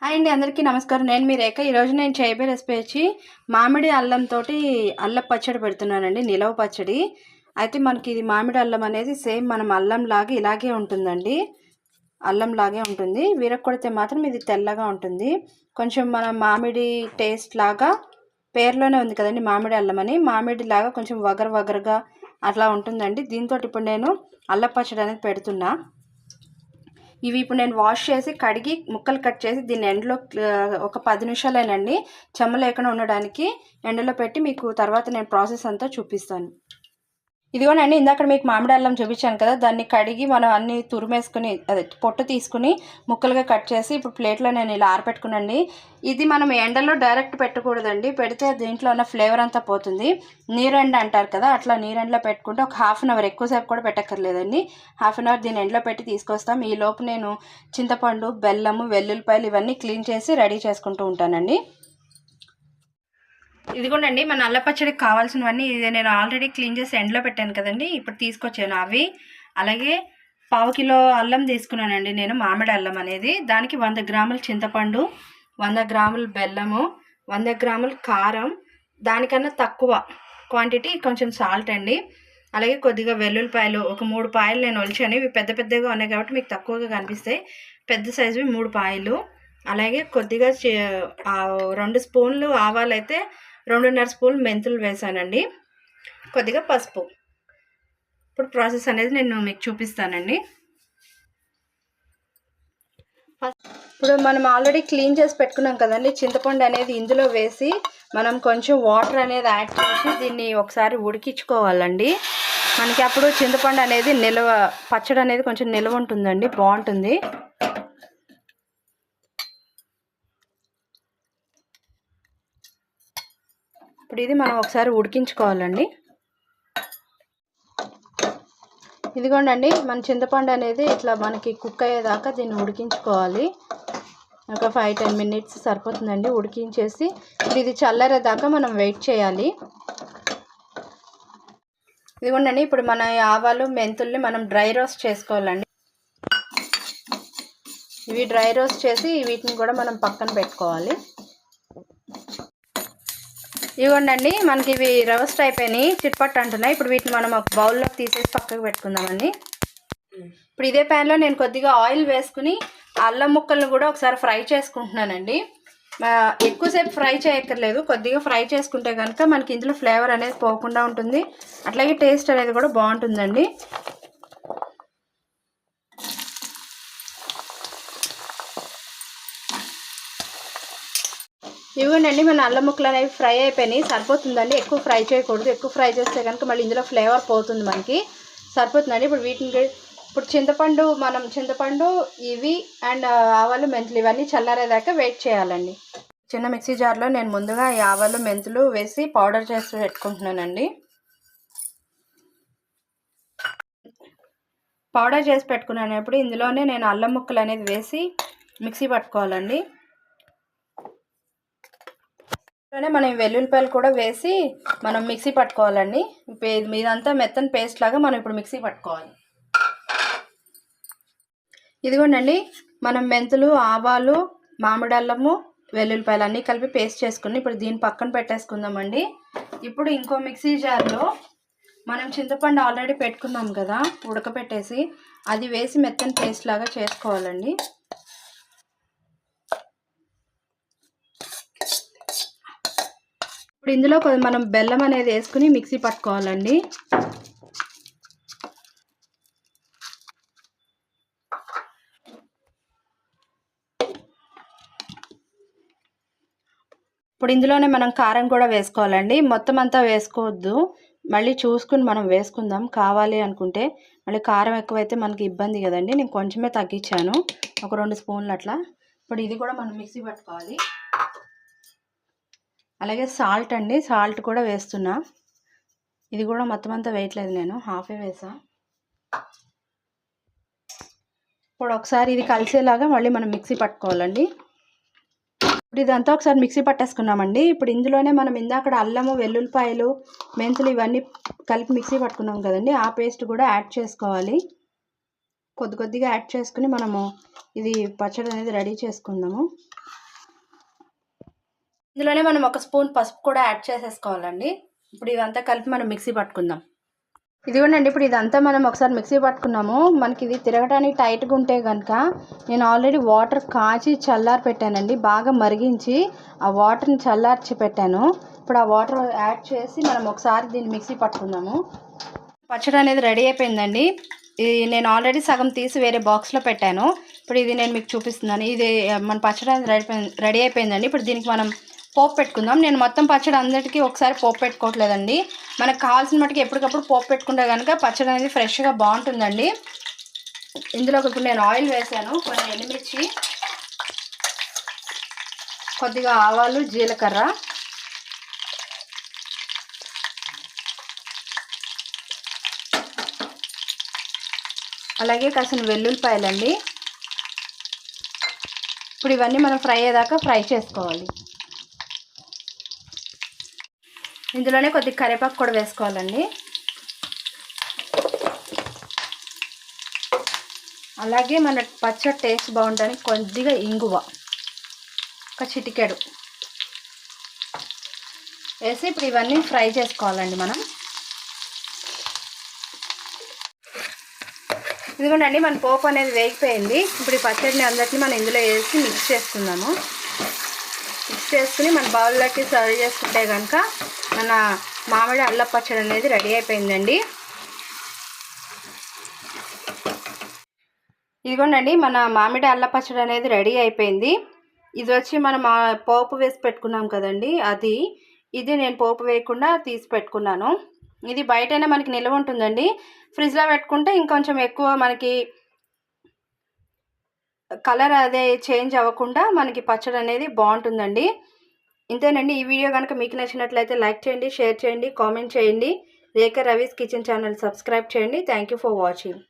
Hi అండి, అందరికీ నమస్కారం. నేను మీ రేఖ. ఈరోజు నేను చేయబోయే రెసిపీ వచ్చి మామిడి అల్లంతో అల్లం పచ్చడి పెడుతున్నానండి, నిలవ పచ్చడి. అయితే మనకి ఇది మామిడి అల్లం అనేది సేమ్ మనం అల్లం లాగా ఇలాగే ఉంటుందండి, అల్లం లాగే ఉంటుంది. విరగొడితే మాత్రం ఇది తెల్లగా ఉంటుంది. కొంచెం మన మామిడి టేస్ట్ లాగా పేరులోనే ఉంది కదండి మామిడి అల్లం అని, మామిడి లాగా కొంచెం వగరగా అట్లా ఉంటుందండి. దీంతో ఇప్పుడు నేను అల్లం పచ్చడి అనేది పెడుతున్నా. ఇవి ఇప్పుడు నేను వాష్ చేసి కడిగి ముక్కలు కట్ చేసి దీన్ని ఎండలో ఒక 10 నిమిషాలేనండి చెమ్మ లేకుండా ఉండడానికి ఎండలో పెట్టి మీకు తర్వాత నేను ప్రాసెస్ అంతా చూపిస్తాను. ఇదిగోనండి, ఇందాక మీకు మామిడి అల్లం చూపించాను కదా, దాన్ని కడిగి మనం అన్ని తురిమేసుకుని అదే పొట్టు తీసుకుని ముక్కలుగా కట్ చేసి ఇప్పుడు ప్లేట్లో నేను ఇలా ఆరపెట్టుకునండి. ఇది మనం ఎండలో డైరెక్ట్ పెట్టకూడదండి, పెడితే దీంట్లో ఉన్న ఫ్లేవర్ అంతా పోతుంది. నీరెండ అంటారు కదా, అట్లా నీరెండలో పెట్టుకుంటే ఒక ½ అన్ అవర్, ఎక్కువసేపు కూడా పెట్టక్కర్లేదండి. ½ అన్ అవర్ దీన్ని ఎండలో పెట్టి తీసుకొస్తాం. ఈ లోపు నేను చింతపండు, బెల్లము, వెల్లుల్లిపాయలు ఇవన్నీ క్లీన్ చేసి రెడీ చేసుకుంటూ ఉంటానండి. ఇదిగోండి మన అల్ల పచ్చడికి కావాల్సినవన్నీ ఇది నేను ఆల్రెడీ క్లీన్ చేసి ఎండలో పెట్టాను కదండి, ఇప్పుడు తీసుకొచ్చాను అవి. అలాగే 1/2 కిలో అల్లం తీసుకున్నానండి నేను, మామిడి అల్లం అనేది. దానికి 100 గ్రాముల చింతపండు, 100 గ్రాముల బెల్లము, 100 గ్రాముల కారం, దానికన్నా తక్కువ క్వాంటిటీ కొంచెం సాల్ట్ అండి. అలాగే కొద్దిగా వెల్లుల్లిపాయలు, ఒక 3 పాయలు నేను ఒలిచాను. ఇవి పెద్ద పెద్దగా ఉన్నాయి కాబట్టి మీకు తక్కువగా కనిపిస్తాయి, పెద్ద సైజువి 3 పాయలు. అలాగే కొద్దిగా 2 స్పూన్లు ఆవాలు, అయితే 2.5 స్పూన్లు మెంతులు వేసానండి. కొద్దిగా పసుపు. ఇప్పుడు ప్రాసెస్ అనేది నేను మీకు చూపిస్తానండి. ఇప్పుడు మనం ఆల్రెడీ క్లీన్ చేసి పెట్టుకున్నాం కదండి చింతపండు అనేది, ఇందులో వేసి మనం కొంచెం వాటర్ అనేది యాడ్ చేసి దీన్ని ఒకసారి ఉడికించుకోవాలండి. మనకి అప్పుడు చింతపండు అనేది పచ్చడి అనేది కొంచెం నిల్వ ఉంటుందండి, బాగుంటుంది. ఇప్పుడు ఇది మనం ఒకసారి ఉడికించుకోవాలండి. ఇదిగోండి మన చింతపండు అనేది ఇట్లా మనకి కుక్ అయ్యేదాకా దీన్ని ఉడికించుకోవాలి. ఒక 5-10 మినిట్స్ సరిపోతుందండి ఉడికించేసి. ఇది చల్లారేదాకా మనం వెయిట్ చేయాలి. ఇదిగోండి ఇప్పుడు మన ఆవాలు, మెంతుల్ని మనం డ్రై రోస్ట్ చేసుకోవాలండి. ఇవి డ్రై రోస్ట్ చేసి వీటిని కూడా మనం పక్కన పెట్టుకోవాలి. ఇవ్వండి మనకి ఇవి రోస్ట్ అయిపోయినాయి, చిట్పట్ అంటున్నాయి. ఇప్పుడు వీటిని మనం ఒక బౌల్లోకి తీసేసి పక్కకు పెట్టుకుందామండి. ఇప్పుడు ఇదే ప్యాన్లో నేను కొద్దిగా ఆయిల్ వేసుకుని అల్లం ముక్కలను కూడా ఒకసారి ఫ్రై చేసుకుంటున్నానండి. ఎక్కువసేపు ఫ్రై చేయక్కర్లేదు, కొద్దిగా ఫ్రై చేసుకుంటే కనుక మనకి ఇందులో ఫ్లేవర్ అనేది పోకుండా ఉంటుంది, అట్లాగే టేస్ట్ అనేది కూడా బాగుంటుందండి. ఇవ్వండి మన అల్లం ముక్కలు అనేవి ఫ్రై అయిపోయినాయి, సరిపోతుందండి. ఎక్కువ ఫ్రై చేయకూడదు, ఎక్కువ ఫ్రై చేస్తే కనుక మళ్ళీ ఇందులో ఫ్లేవర్ పోతుంది మనకి. సరిపోతుందండి. ఇప్పుడు వీటిని చింతపండు ఇవి అండ్ ఆవాలు, మెంతులు ఇవన్నీ చల్లారేదాకా వెయిట్ చేయాలండి. చిన్న మిక్సీ జార్లో నేను ముందుగా ఈ ఆవాలు, మెంతులు వేసి పౌడర్ చేసి పెట్టుకుంటున్నానండి. పౌడర్ చేసి పెట్టుకున్నప్పుడు ఇందులోనే నేను అల్లం ముక్కలు అనేది వేసి మిక్సీ పట్టుకోవాలండి. మనం వెల్లుల్లిపాయలు కూడా వేసి మనం మిక్సీ పట్టుకోవాలండి. మీదంతా మెత్తని పేస్ట్ లాగా మనం ఇప్పుడు మిక్సీ పట్టుకోవాలి. ఇదిగోండి మనం మెంతులు, ఆవాలు, మామిడి అల్లము, వెల్లుల్లిపాయలు అన్నీ కలిపి పేస్ట్ చేసుకుని ఇప్పుడు దీన్ని పక్కన పెట్టేసుకుందామండి. ఇప్పుడు ఇంకో మిక్సీ జార్లో మనం చింతపండు ఆల్రెడీ పెట్టుకున్నాం కదా ఉడకపెట్టేసి, అది వేసి మెత్తని పేస్ట్ లాగా చేసుకోవాలండి. ఇప్పుడు ఇందులో మనం బెల్లం అనేది వేసుకుని మిక్సీ పట్టుకోవాలండి. ఇప్పుడు ఇందులోనే మనం కారం కూడా వేసుకోవాలండి. మొత్తం అంతా వేసుకోవద్దు, మళ్ళీ చూసుకుని మనం వేసుకుందాం కావాలి అనుకుంటే. మళ్ళీ కారం ఎక్కువైతే మనకి ఇబ్బంది కదండి. నేను కొంచెమే తగ్గించాను, ఒక 2 స్పూన్లు అట్లా. ఇప్పుడు ఇది కూడా మనం మిక్సీ పట్టుకోవాలి. అలాగే సాల్ట్ అండి, సాల్ట్ కూడా వేస్తున్నా. ఇది కూడా మొత్తం అంతా వేయట్లేదు, నేను హాఫే వేసా. ఇప్పుడు ఒకసారి ఇది కలిసేలాగా మళ్ళీ మనం మిక్సీ పట్టుకోవాలండి. ఇప్పుడు ఇదంతా ఒకసారి మిక్సీ పట్టేసుకున్నామండి. ఇప్పుడు ఇందులోనే మనం ఇందాక అల్లము, వెల్లుల్లిపాయలు, మెంతులు ఇవన్నీ కలిపి మిక్సీ పట్టుకున్నాం కదండి, ఆ పేస్ట్ కూడా యాడ్ చేసుకోవాలి. కొద్దిగా యాడ్ చేసుకుని మనము ఇది పచ్చడి అనేది రెడీ చేసుకుందాము. ఇందులోనే మనం 1 స్పూన్ పసుపు కూడా యాడ్ చేసేసుకోవాలండి. ఇప్పుడు ఇదంతా కలిపి మనం మిక్సీ పట్టుకుందాం. ఇదిగోండి, ఇప్పుడు ఇదంతా మనం ఒకసారి మిక్సీ పట్టుకున్నాము. మనకి ఇది తిరగడానికి టైట్గా ఉంటే కనుక నేను ఆల్రెడీ వాటర్ కాచి చల్లారి పెట్టానండి. బాగా మరిగించి ఆ వాటర్ని చల్లార్చి పెట్టాను. ఇప్పుడు ఆ వాటర్ యాడ్ చేసి మనం ఒకసారి దీన్ని మిక్సీ పట్టుకుందాము. పచ్చడి అనేది రెడీ అయిపోయిందండి. ఇది నేను ఆల్రెడీ సగం తీసి వేరే బాక్స్లో పెట్టాను. ఇప్పుడు ఇది నేను మీకు చూపిస్తున్నాను. ఇది మన పచ్చడి అనేది రెడీ అయిపోయిందండి. ఇప్పుడు దీనికి మనం పోపు పెట్టుకుందాం. నేను మొత్తం పచ్చడి అందరికీ ఒకసారి పోపు పెట్టుకోవట్లేదండి. మనకు కావాల్సిన మట్టుకు ఎప్పటికప్పుడు పోపు పెట్టుకుంటే కనుక పచ్చడి అనేది ఫ్రెష్గా బాగుంటుందండి. ఇందులో ఇప్పుడు నేను ఆయిల్ వేసాను, కొన్ని ఎండుమిర్చి, కొద్దిగా ఆవాలు, జీలకర్ర, అలాగే కాసిన వెల్లుల్లిపాయలండి. ఇప్పుడు ఇవన్నీ మనం ఫ్రై అయ్యేదాకా ఫ్రై చేసుకోవాలి. ఇందులోనే కొద్దిగా కరివేపాకు కూడా వేసుకోవాలండి. అలాగే మన పచ్చడి టేస్ట్ బాగుండడానికి కొద్దిగా ఇంగువ, ఒక చిటికెడు వేసి ఇప్పుడు ఇవన్నీ ఫ్రై చేసుకోవాలండి మనం. ఇదిగోండి, మన పోపు అనేది వేగిపోయింది. ఇప్పుడు ఈ పచ్చడిని అందరినీ మనం ఇందులో వేసి మిక్స్ చేసుకుందాము. మిక్స్ చేసుకుని మన బౌల్లోకి సర్వ్ చేసుకుంటే కనుక మన మామిడి అల్లం పచ్చడి అనేది రెడీ అయిపోయిందండి. ఇదిగోండి, మన మామిడి అల్లం పచ్చడి అనేది రెడీ అయిపోయింది. ఇది వచ్చి మనం పోపు వేసి పెట్టుకున్నాం కదండి, ఇది నేను పోపు వేయకుండా తీసి పెట్టుకున్నాను. ఇది బయటైనా మనకి నిల్వ ఉంటుందండి. ఫ్రిడ్జ్లో పెట్టుకుంటే ఇంకొంచెం ఎక్కువ మనకి కలర్ అదే చేంజ్ అవ్వకుండా మనకి పచ్చడి అనేది బాగుంటుందండి. ఇంతేనండి. ఈ వీడియో కనుక మీకు నచ్చినట్లయితే లైక్ చేయండి, షేర్ చేయండి, కామెంట్ చేయండి. రేఖా రవీస్ కిచెన్ ఛానల్ సబ్స్క్రైబ్ చేయండి. Thank you for watching.